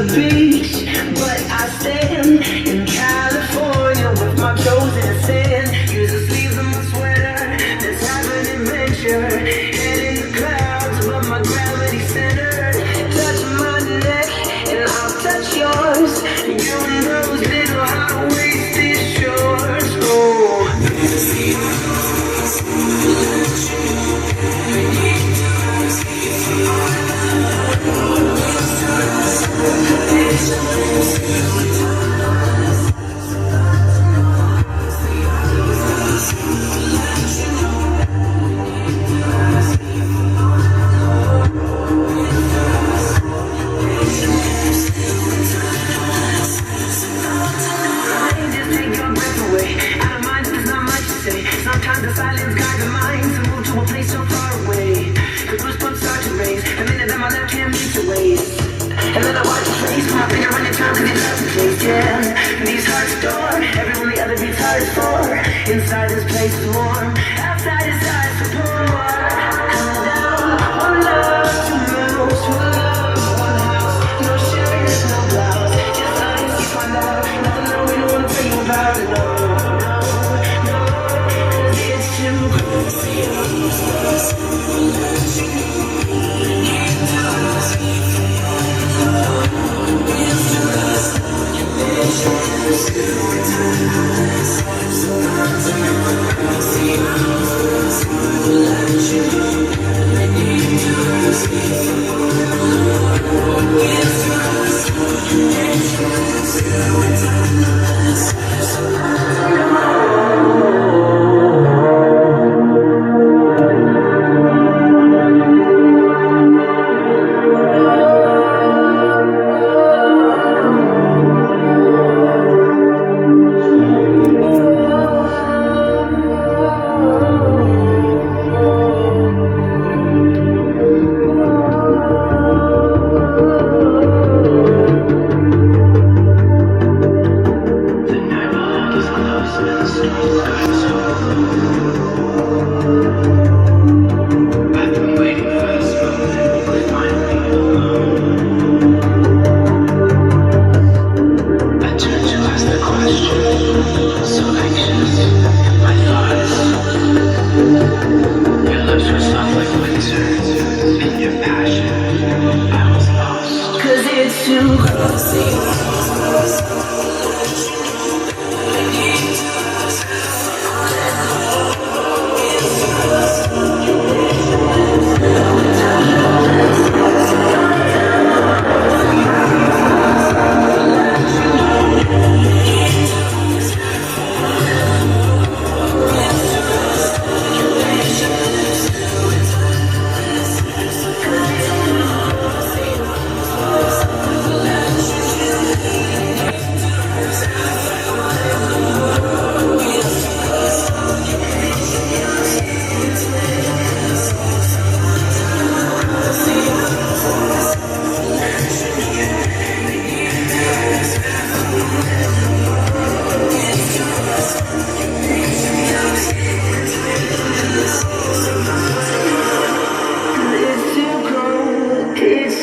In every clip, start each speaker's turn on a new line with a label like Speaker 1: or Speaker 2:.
Speaker 1: the beach, but I stand in California with my toes in the sand. Use the sleeves of my sweater, let's have an adventure. Head in the clouds above my gravity center. Touch my neck and I'll touch yours. You and those little high-waisted shorts. Oh, sometimes the silence guides the mind to move to a place so far away. The goosebumps start to raise, a minute that my left hand meets your waist. And then I watch your face, my finger running time cause it loves the taste, yeah. These hearts adore, everyone the other beats hard is for. Inside this place is warm, outside is ice to pour. Coming down, one love, two mouths, one love, one house. No shirts, no blouse, just ice, you find out. Nothing that we don't wanna tell you about it, no.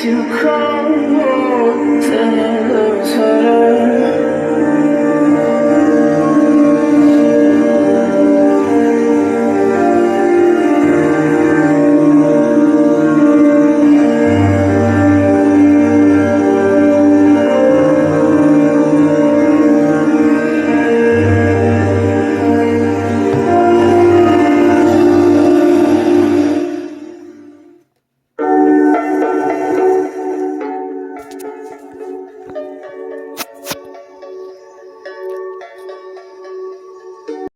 Speaker 1: Too cold to lose her.